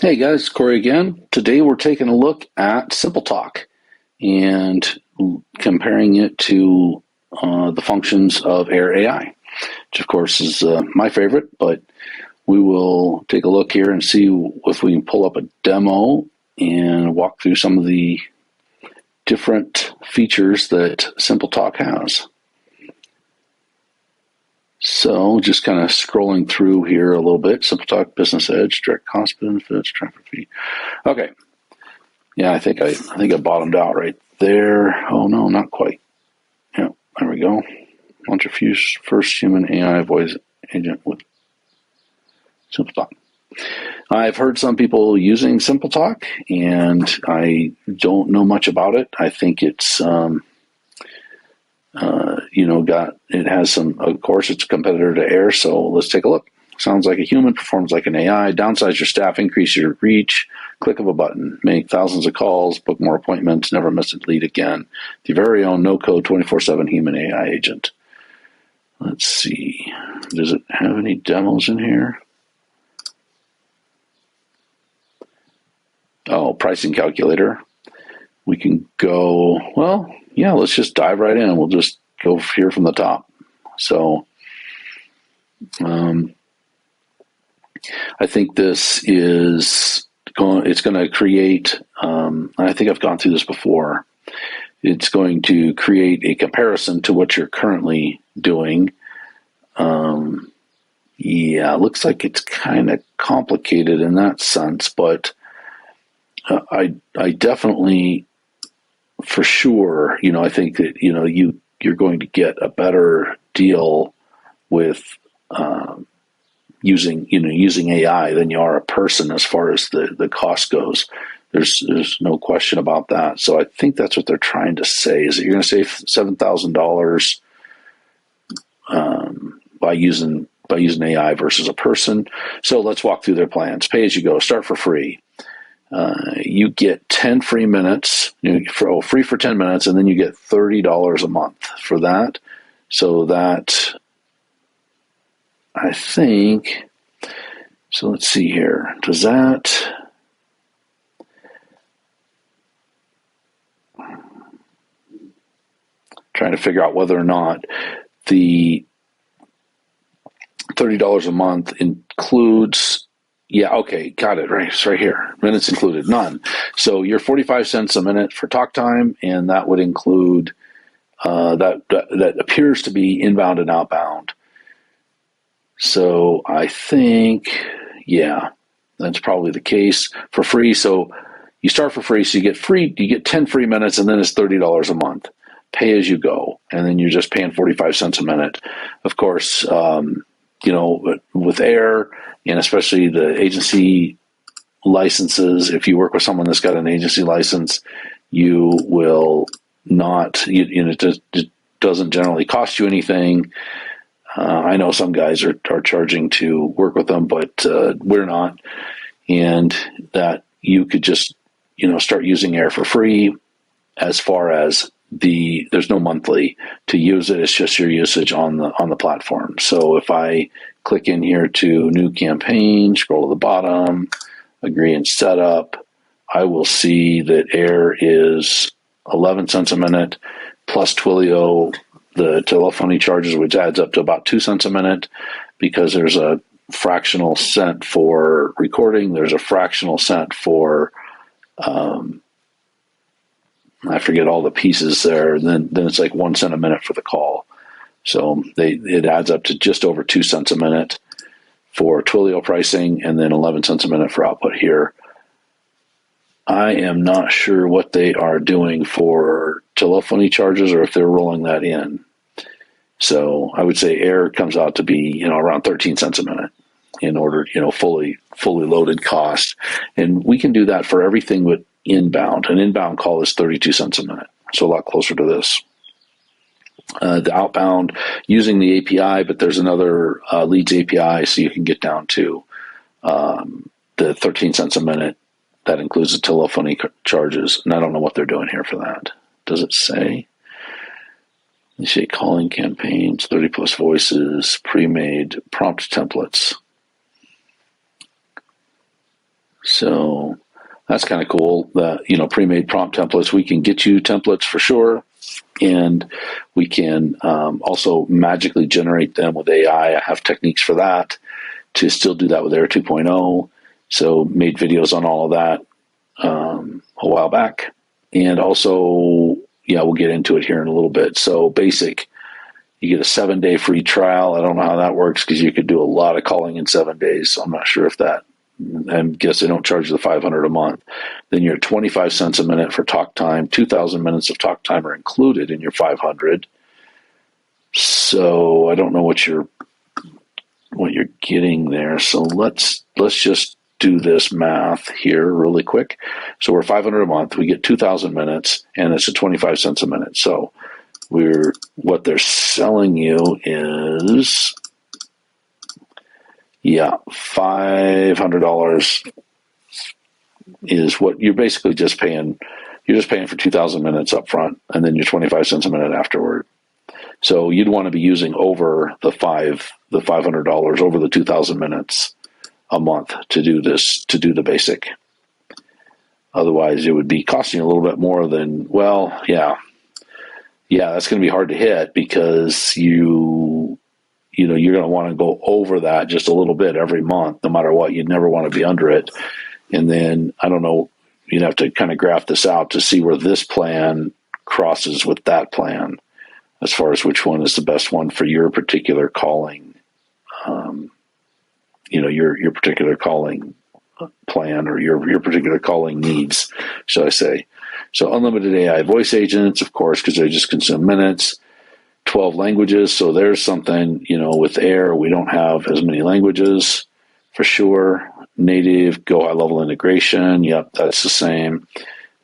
Hey guys, Corey again. Today we're taking a look at SimpleTalk and comparing it to the functions of Air.ai, which of course is my favorite, but we will take a look here and see if we can pull up a demo and walk through some of the different features that SimpleTalk has. So just kind of scrolling through here a little bit. SimpleTalk Business Edge, direct cost benefits, traffic fee. Okay. Yeah, I think I bottomed out right there. Oh no, not quite. Yeah, there we go. Launch your first human AI voice agent with SimpleTalk. I've heard some people using SimpleTalk, and I don't know much about it. I think it's it has some. Of course, it's a competitor to Air. So let's take a look. Sounds like a human, performs like an AI. Downsize your staff, increase your reach. Click of a button, make thousands of calls, book more appointments, never miss a lead again. The very own no-code 24/7 human AI agent. Let's see. Does it have any demos in here? Oh, pricing calculator. We can go, well, yeah, let's just dive right in. We'll just go here from the top. So I think this is it's going to create, I think I've gone through this before. It's going to create a comparison to what you're currently doing. Yeah, it looks like it's kind of complicated in that sense, but I definitely, for sure, I think that, you're going to get a better deal with using AI than you are a person as far as the cost goes. There's no question about that. So I think that's what they're trying to say, is that you're going to save $7,000 by using AI versus a person. So let's walk through their plans. Pay as you go. Start for free. You get 10 free minutes, free for 10 minutes, and then you get $30 a month for that. So that, I think, so let's see here. Does that, trying to figure out whether or not the $30 a month includes, yeah, okay, got it, right, it's right here. Minutes included, none. So you're 45 cents a minute for talk time, and that would include, that appears to be inbound and outbound. So I think, yeah, that's probably the case for free. So you start for free, so you get 10 free minutes, and then it's $30 a month. Pay as you go, and then you're just paying 45 cents a minute. Of course, with Air, and especially the agency licenses, if you work with someone that's got an agency license, you will not, it doesn't generally cost you anything. I know some guys are charging to work with them, but we're not. And that you could just, start using Air for free. As far as there's no monthly to use it. It's just your usage on the platform. So if I click in here to new campaign, scroll to the bottom, agree and set up, I will see that Air is 11 cents a minute plus Twilio, the telephony charges, which adds up to about 2 cents a minute, because there's a fractional cent for recording. There's a fractional cent for, I forget all the pieces there. And then it's like 1 cent a minute for the call. So it adds up to just over 2 cents a minute for Twilio pricing, and then 11 cents a minute for output here. I am not sure what they are doing for telephony charges, or if they're rolling that in. So I would say Air comes out to be, around 13 cents a minute in order, fully loaded cost. And we can do that for everything but inbound. An inbound call is 32 cents a minute. So a lot closer to this. The outbound using the API, but there's another leads API, so you can get down to the 13 cents a minute. That includes the telephony charges, and I don't know what they're doing here for that. Does it say? You say calling campaigns, 30 plus voices, pre-made prompt templates. So that's kind of cool. Pre-made prompt templates, we can get you templates for sure. And we can also magically generate them with AI. I have techniques for that to still do that with Air 2.0. So made videos on all of that a while back. And also, we'll get into it here in a little bit. So basic, you get a 7-day free trial. I don't know how that works because you could do a lot of calling in 7 days. So I'm not sure if that, I guess they don't charge the $500 a month. Then you're at 25 cents a minute for talk time. 2,000 minutes of talk time are included in your 500. So I don't know what you're getting there. So let's just do this math here really quick. So we're $500 a month. We get 2,000 minutes, and it's at 25 cents a minute. So what they're selling you is, $500 is what you're basically just paying. You're just paying for 2,000 minutes up front, and then you're 25 cents a minute afterward. So you'd want to be using over the $500 over the 2,000 minutes a month to do this, to do the basic. Otherwise, it would be costing you a little bit more than, that's going to be hard to hit because you're going to want to go over that just a little bit every month, no matter what. You'd never want to be under it. And then, I don't know, you'd have to kind of graph this out to see where this plan crosses with that plan as far as which one is the best one for your particular calling, your particular calling plan or your particular calling needs, shall I say. So unlimited AI voice agents, of course, because they just consume minutes. 12 languages. So there's something, with Air, we don't have as many languages for sure. Native, go high level integration. Yep, that's the same.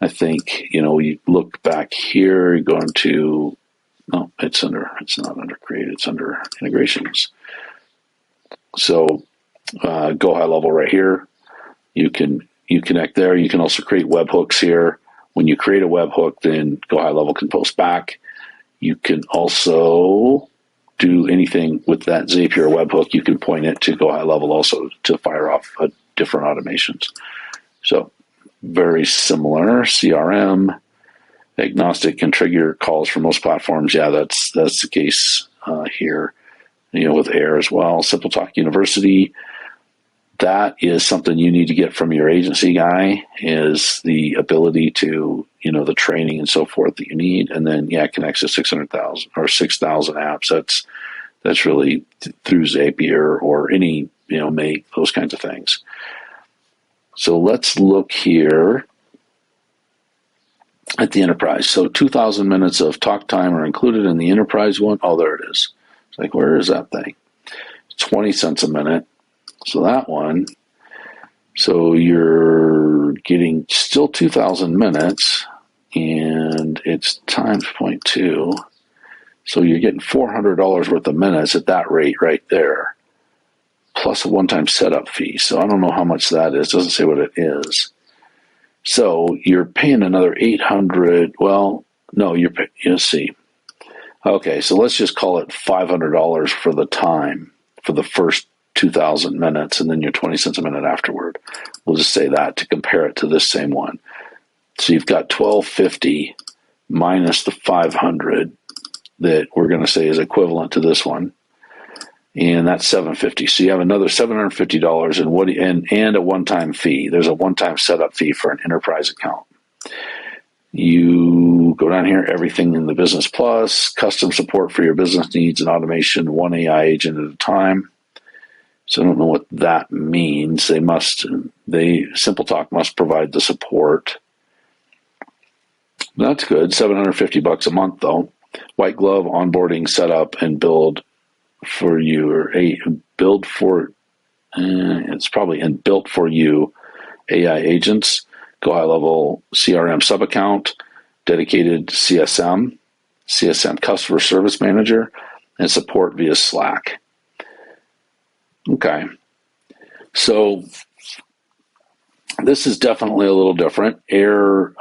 I think, you look back here, going to, no, it's not under create, it's under integrations. So go high level right here. You connect there. You can also create webhooks here. When you create a webhook, then go high level can post back. You can also do anything with that Zapier webhook. You can point it to go high level also to fire off different automations. So very similar. CRM, agnostic, can trigger calls for most platforms. Yeah, that's the case here. With Air as well. SimpleTalk University. That is something you need to get from your agency guy, is the ability to, the training and so forth that you need. And then, it connects to 600,000 or 6,000 apps. That's really through Zapier or any, Make, those kinds of things. So let's look here at the enterprise. So 2,000 minutes of talk time are included in the enterprise one. Oh, there it is. It's like, where is that thing? 20 cents a minute. So that one, so you're getting still 2,000 minutes, and it's times 0.2. So you're getting $400 worth of minutes at that rate right there, plus a one-time setup fee. So I don't know how much that is. It doesn't say what it is. So you're paying another $800. Well, no, you'll see. Okay, so let's just call it $500 for the time for the first 2,000 minutes, and then you're 20 cents a minute afterward. We'll just say that to compare it to this same one. So you've got $1,250 minus the 500 that we're going to say is equivalent to this one, and that's $750. So you have another $750 and a one-time fee. There's a one-time setup fee for an enterprise account. You go down here, everything in the Business Plus, custom support for your business needs and automation, one AI agent at a time. So I don't know what that means. SimpleTalk must provide the support. That's good. $750 a month though. White glove onboarding, setup, and build for you, or it's probably in built for you AI agents. Go high level CRM sub account, dedicated CSM customer service manager, and support via Slack. Okay, so this is definitely a little different. Air,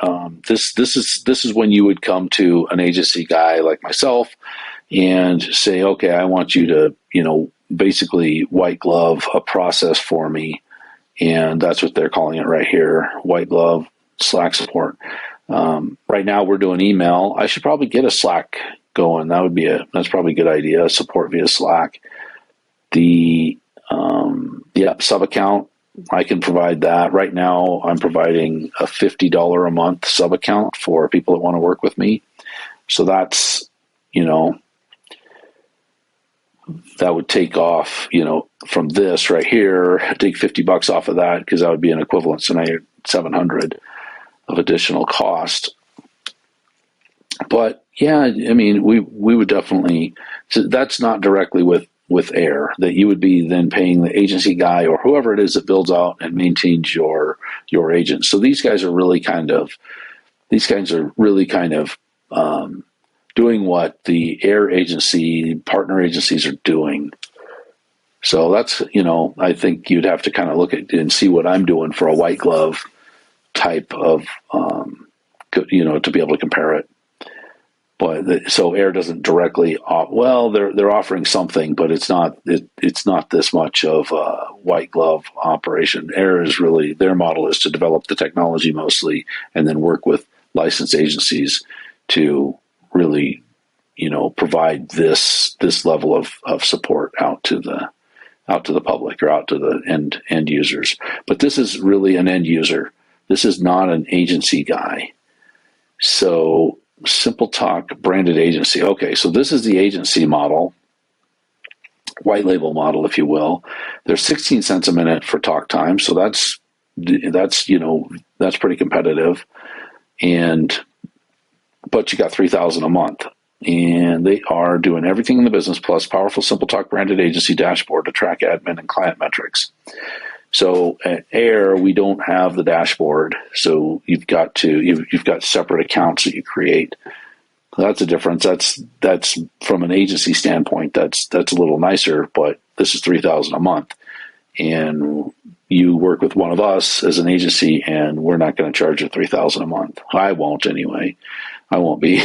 this is when you would come to an agency guy like myself and say, okay, I want you to, basically white glove a process for me And that's what they're calling it right here, white glove Slack support. Right now we're doing email. I should probably get a Slack going. That's probably a good idea. Support via Slack. The sub account, I can provide that. Right now I'm providing a $50 a month sub account for people that want to work with me. So that's, that would take off, from this right here, take $50 off of that, because that would be an equivalent. So now you're $700 of additional cost. But yeah, I mean, we would definitely, so that's not directly with Air, that you would be then paying the agency guy or whoever it is that builds out and maintains your agents. So these guys are really kind of doing what the Air agency partner agencies are doing. So that's, I think you'd have to kind of look at and see what I'm doing for a white glove type of, to be able to compare it. But so Air doesn't directly, they're offering something, but it's not this much of a white glove operation. Air is really, their model is to develop the technology mostly, and then work with licensed agencies to really, provide this level of support out to the public or out to the end users. But this is really an end user. This is not an agency guy. So SimpleTalk branded agency. Okay, so this is the agency model, white label model, if you will. There's 16 cents a minute for talk time, so that's pretty competitive. But you got $3,000 a month, and they are doing everything in the business plus powerful SimpleTalk branded agency dashboard to track admin and client metrics. So at Air, we don't have the dashboard, so you've got separate accounts that you create. So that's a difference. That's from an agency standpoint, that's a little nicer, but this is $3,000 a month, and you work with one of us as an agency, and we're not going to charge you $3,000 a month. I won't anyway. I won't be.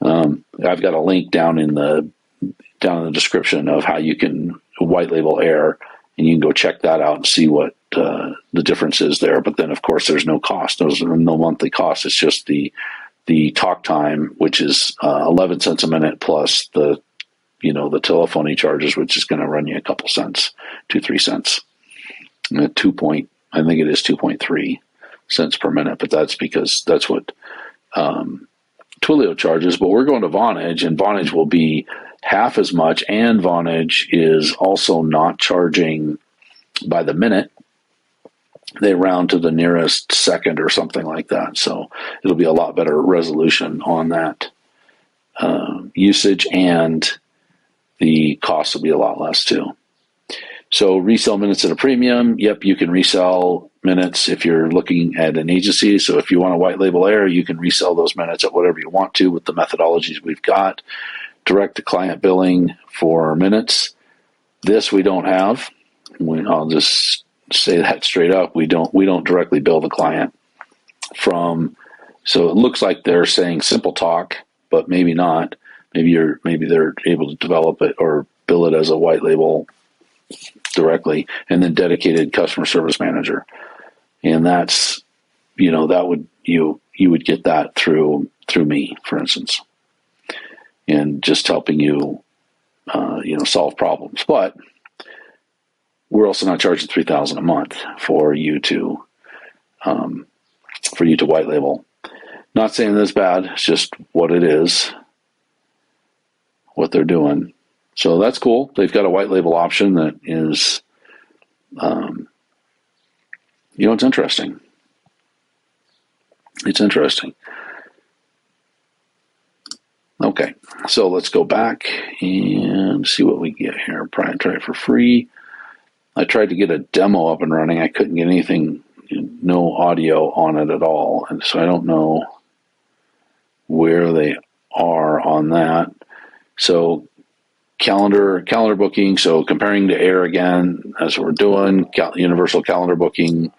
I've got a link down in the description of how you can white label Air, and you can go check that out and see what the difference is there. But then, of course, there's no cost. There's no monthly cost. It's just the talk time, which is 11 cents a minute, plus the telephony charges, which is going to run you a couple cents, 2-3 cents. And I think it is 2.3 cents per minute, but that's because that's what Twilio charges. But we're going to Vonage, and Vonage will be half as much, and Vonage is also not charging by the minute. They round to the nearest second or something like that. So it'll be a lot better resolution on that usage, and the cost will be a lot less too. So resell minutes at a premium. Yep, you can resell minutes if you're looking at an agency. So if you want to white label Air, you can resell those minutes at whatever you want to with the methodologies we've got. Direct to client billing for minutes. This we don't have. I'll just say that straight up. We don't directly bill the client from. So it looks like they're saying SimpleTalk, but maybe not. Maybe they're able to develop it or bill it as a white label directly, and then dedicated customer service manager. And that's, that would, you would get that through me, for instance, and just helping you, solve problems. But we're also not charging $3,000 a month for you to white label. Not saying that's bad. It's just what it is, what they're doing. So that's cool. They've got a white label option that is, it's interesting. It's interesting. Okay, so let's go back and see what we get here. Try it for free. I tried to get a demo up and running. I couldn't get anything, no audio on it at all. And so I don't know where they are on that. So calendar booking. So comparing to Air again, that's what we're doing. Universal calendar booking.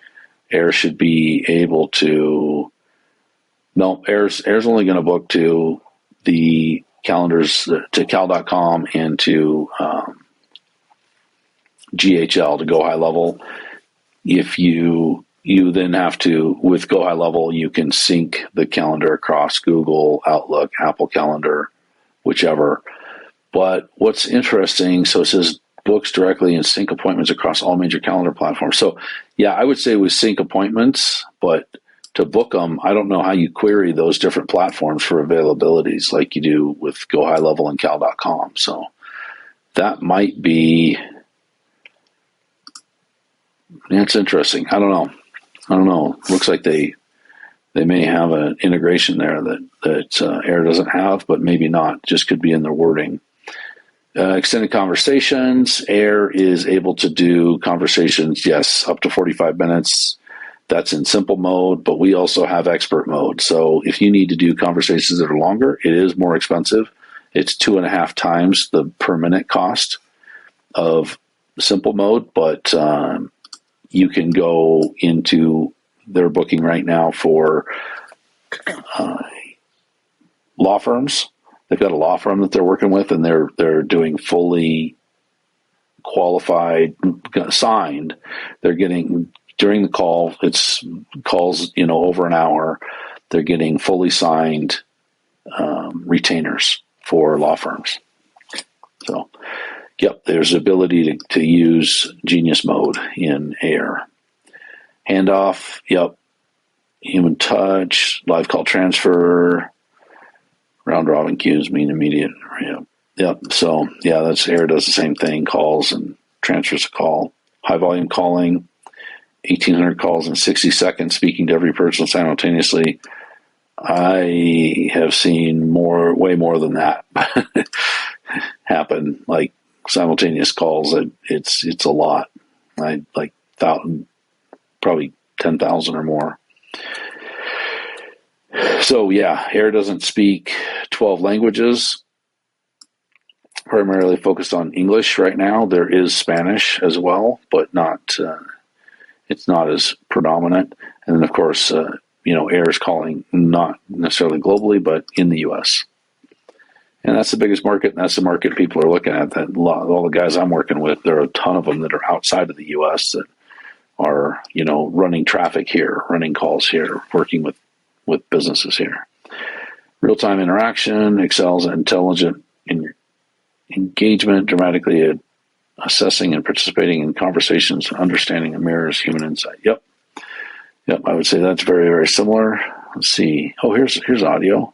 Air should be able to. No, Air's only going to book to the calendars, to cal.com and to GHL, to Go High Level. if you then have to, with Go High Level, you can sync the calendar across Google, Outlook, Apple Calendar, whichever. But what's interesting, so it says books directly and sync appointments across all major calendar platforms. So yeah, I would say with sync appointments, but to book them, I don't know how you query those different platforms for availabilities like you do with Go High Level and Cal.com. So that might be, it's interesting. I don't know. Looks like they may have an integration there that Air doesn't have, but maybe not. Just could be in their wording. Extended conversations. Air is able to do conversations, yes, up to 45 minutes. That's in simple mode, but we also have expert mode. So if you need to do conversations that are longer, it is more expensive. It's 2.5 times the per minute cost of simple mode, but you can go into their booking right now for law firms. They've got a law firm that they're working with, and they're doing fully qualified, signed. They're getting, during the call, it's calls, over an hour. They're getting fully signed retainers for law firms. So, yep, there's ability to use Genius mode in Air. Handoff, yep. Human touch, live call transfer, round robin queues mean immediate. Yep. So yeah, that's Air does the same thing, calls and transfers a call. High volume calling, 1,800 calls in 60 seconds, speaking to every person simultaneously. I have seen way more than that happen, like simultaneous calls. It's a lot. Like probably 10,000 or more. So yeah, Air doesn't speak 12 languages. Primarily focused on English right now. There is Spanish as well, but not. It's not as predominant. And then of course, Air is calling not necessarily globally, but in the U.S. And that's the biggest market. And that's the market people are looking at. That all the guys I'm working with, there are a ton of them that are outside of the U.S. that are running traffic here, running calls here, working with businesses here. Real-time interaction excels at intelligent engagement, dramatically assessing and participating in conversations, understanding and mirrors human insight. Yep, I would say that's very, very similar. Let's see. Oh, here's audio.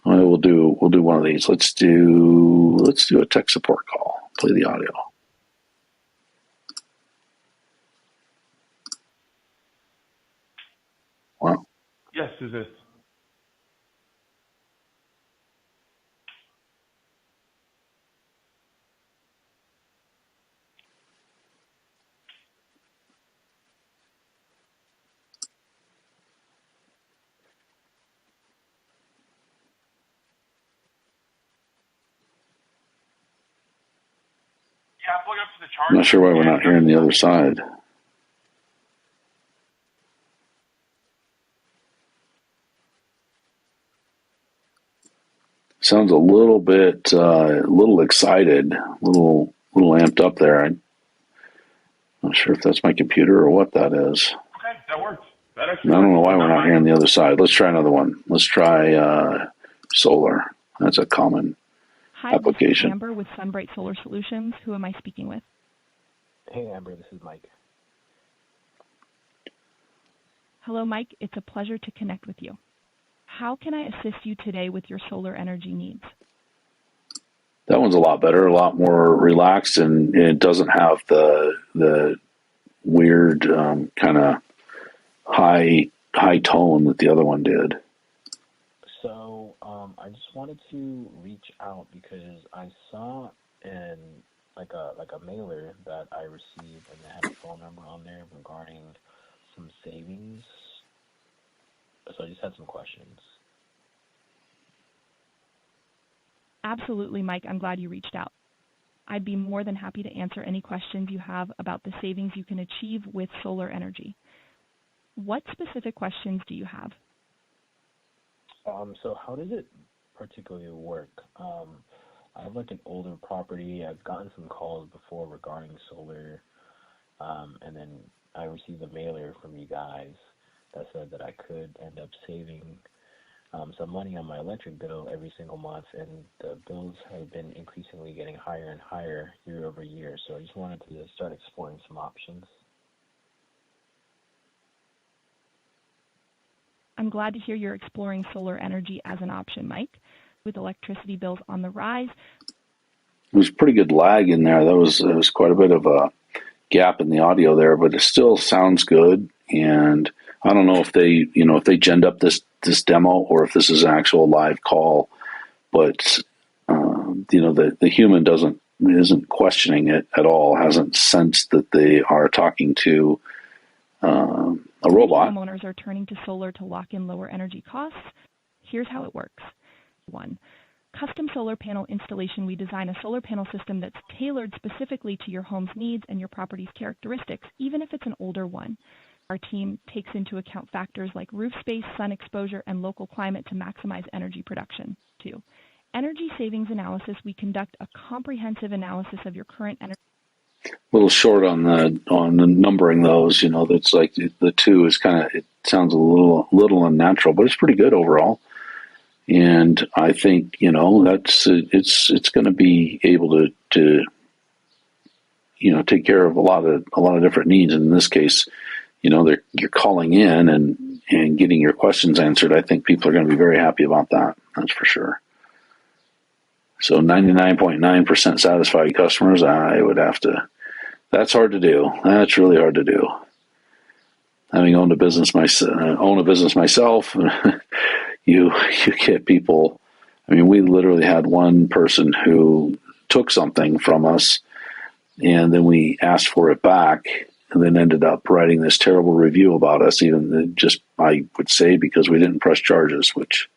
We'll do one of these. Let's do a tech support call. Play the audio. Wow. Yes, who's this? Yeah, I'm looking up to the chart. I'm not sure why we're not hearing the other side. Sounds a little bit, little excited, a little amped up there. I'm not sure if that's my computer or what that is. Okay, that works. I don't know why we're not hearing the other side. Let's try another one. Let's try solar. That's a common application. This is Amber with Sunbright Solar Solutions. Who am I speaking with? Hey, Amber, this is Mike. Hello, Mike. It's a pleasure to connect with you. How can I assist you today with your solar energy needs? That one's a lot better, a lot more relaxed, and it doesn't have the weird kind of high tone that the other one did. So I just wanted to reach out because I saw in like a mailer that I received, and they had a phone number on there regarding some savings. So I just had some questions. Absolutely, Mike. I'm glad you reached out. I'd be more than happy to answer any questions you have about the savings you can achieve with solar energy. What specific questions do you have? So how does it particularly work? I have like an older property. I've gotten some calls before regarding solar, And then I received a mailer from you guys that said that I could end up saving some money on my electric bill every single month, and the bills have been increasingly getting higher and higher year over year. So I just wanted to start exploring some options. I'm glad to hear you're exploring solar energy as an option, Mike. With electricity bills on the rise, It was pretty good lag in there. There was quite a bit of a gap in the audio there, but it still sounds good. And I don't know if they genned up this demo or if this is an actual live call, but the human isn't questioning it at all, hasn't sensed that they are talking to a robot. Homeowners are turning to solar to lock in lower energy costs. Here's how it works. 1. Custom solar panel installation. We design a solar panel system that's tailored specifically to your home's needs and your property's characteristics, even if it's an older one. Our team takes into account factors like roof space, sun exposure, and local climate to maximize energy production. 2. Energy savings analysis. We conduct a comprehensive analysis of your current energy. A little short on the numbering those. That's like the 2 is it sounds a little unnatural, but it's pretty good overall. And I think that's it's going to be able to take care of a lot of different needs. And in this case, you're calling in and getting your questions answered. I think people are going to be very happy about that. That's for sure. So 99.9% satisfied customers. I would have to. That's hard to do. That's really hard to do. Having owned a business myself, you get people. I mean, we literally had one person who took something from us, and then we asked for it back, and then ended up writing this terrible review about us. Even just, I would say, because we didn't press charges, which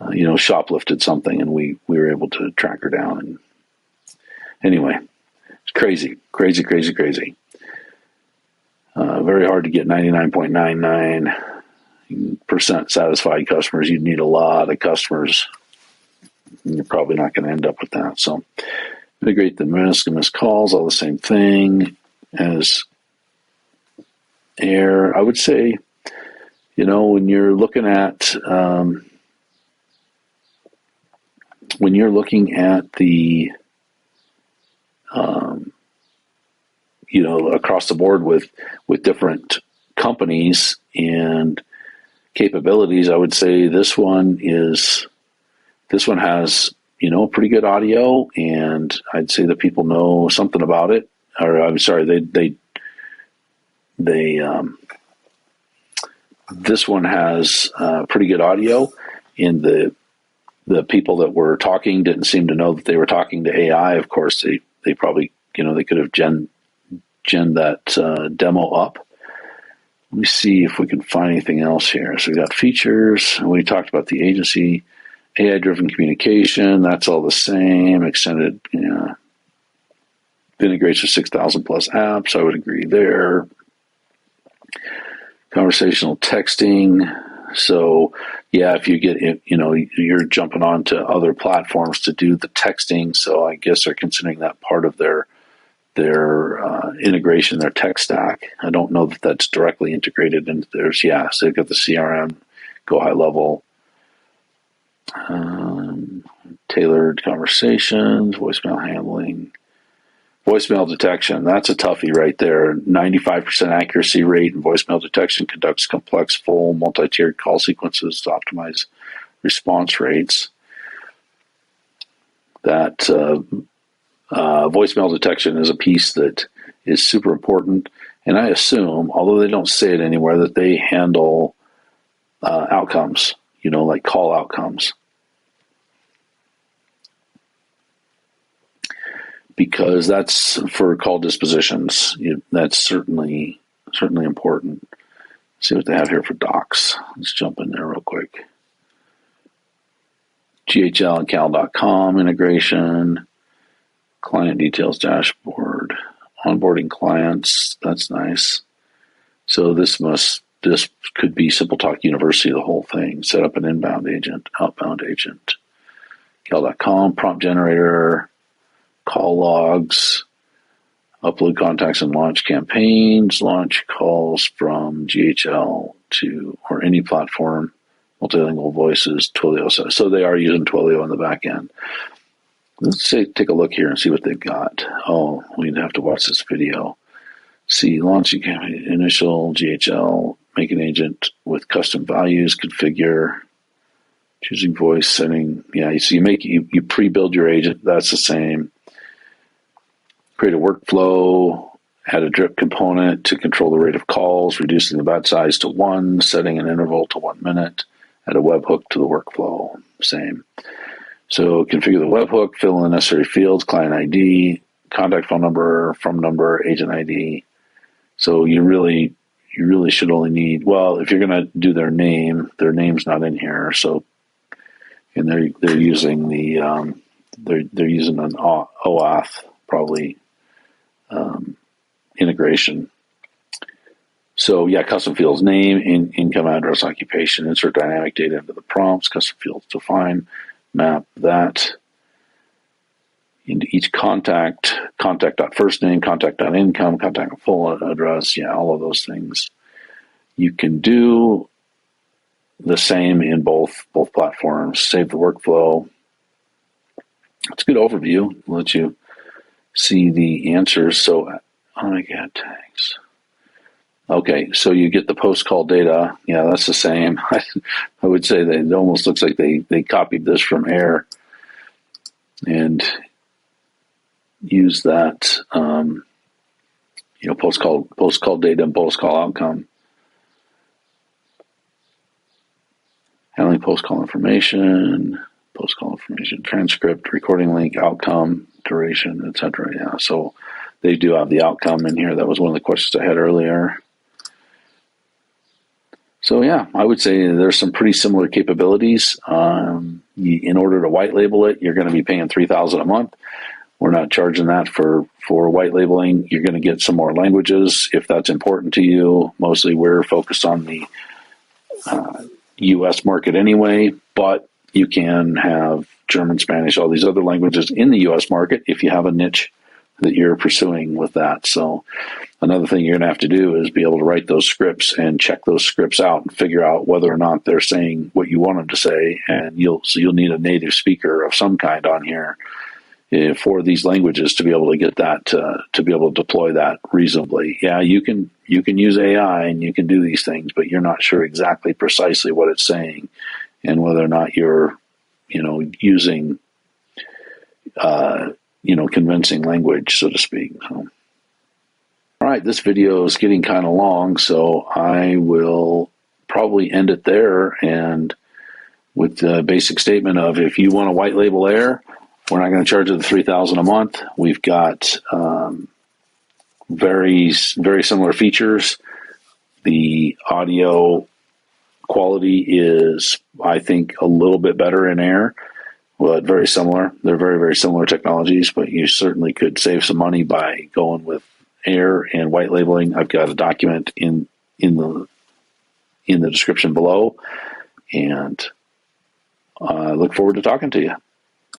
shoplifted something, and we were able to track her down. And anyway, it's crazy. Very hard to get 99.99% satisfied customers. You'd need a lot of customers. And you're probably not going to end up with that. So integrate the risk and missed calls, all the same thing as Air. I would say, when you're looking at the across the board with different companies and capabilities, I would say this one has pretty good audio, and I'd say that people know something about it. Or I'm sorry, this one has pretty good audio, and the people that were talking didn't seem to know that they were talking to AI. Of course, they probably they could have gen that demo up. Let me see if we can find anything else here. So we got features. We talked about the agency, AI-driven communication. That's all the same. Extended, integrates with 6,000 plus apps. I would agree there. Conversational texting. So yeah, if you get you're jumping onto other platforms to do the texting. So I guess they're considering that part of their integration, their tech stack. I don't know that that's directly integrated into theirs. Yeah, so they've got the CRM, go high level, tailored conversations, voicemail handling, voicemail detection. That's a toughie right there. 95% accuracy rate in voicemail detection, conducts complex, full, multi-tiered call sequences to optimize response rates. That voicemail detection is a piece that is super important, and I assume, although they don't say it anywhere, that they handle outcomes, like call outcomes, because that's for call dispositions. That's certainly important. Let's see what they have here for docs. Let's jump in there real quick. GHL and cal.com integration. Client details dashboard, onboarding clients. That's nice. So this could be SimpleTalk University, the whole thing. Set up an inbound agent, outbound agent. Cal.com, prompt generator, call logs. upload contacts and launch campaigns, launch calls from GHL to or any platform, multilingual voices, Twilio. So they are using Twilio on the back end. Let's take a look here and see what they've got. Oh, we'd have to watch this video. See, launching campaign, initial GHL, make an agent with custom values, configure, choosing voice setting. Yeah, so you pre-build your agent. That's the same. Create a workflow, add a drip component to control the rate of calls, reducing the batch size to 1, setting an interval to 1 minute, add a webhook to the workflow. Same. So configure the webhook, fill in the necessary fields, client ID, contact phone number, from number, agent ID. So you really should only need, well, if you're going to do their name's not in here. So, and they're using they're using an OAuth probably integration. So yeah, custom fields, name, income, address, occupation, insert dynamic data into the prompts, custom fields define, map that into each contact.first name, contact.income, contact full address, yeah, all of those things. You can do the same in both platforms. Save the workflow. It's a good overview. It'll let you see the answers. So I get tags. Okay, so you get the post-call data. Yeah, that's the same. I would say that it almost looks like they copied this from Air and use that, post-call data and post-call outcome. Handling post-call information, transcript, recording link, outcome, duration, etc. Yeah, so they do have the outcome in here. That was one of the questions I had earlier. So yeah, I would say there's some pretty similar capabilities. In order to white label it, you're going to be paying $3,000 a month. We're not charging that for white labeling. You're going to get some more languages if that's important to you. Mostly we're focused on the U.S. market anyway, but you can have German, Spanish, all these other languages in the U.S. market if you have a niche that you're pursuing with that. So another thing you're going to have to do is be able to write those scripts and check those scripts out and figure out whether or not they're saying what you want them to say. And you'll need a native speaker of some kind on here for these languages to be able to get that, to be able to deploy that reasonably. Yeah, you can use AI and you can do these things, but you're not sure exactly precisely what it's saying and whether or not you're, using, convincing language, so to speak. So, all right, this video is getting kind of long, so I will probably end it there. And with the basic statement of, if you want to white label Air, we're not going to charge you the $3,000 a month. We've got very, very similar features. The audio quality is, I think, a little bit better in Air, but very similar. They're very, very similar technologies, but you certainly could save some money by going with Air and white labeling. I've got a document in the description below, and I look forward to talking to you.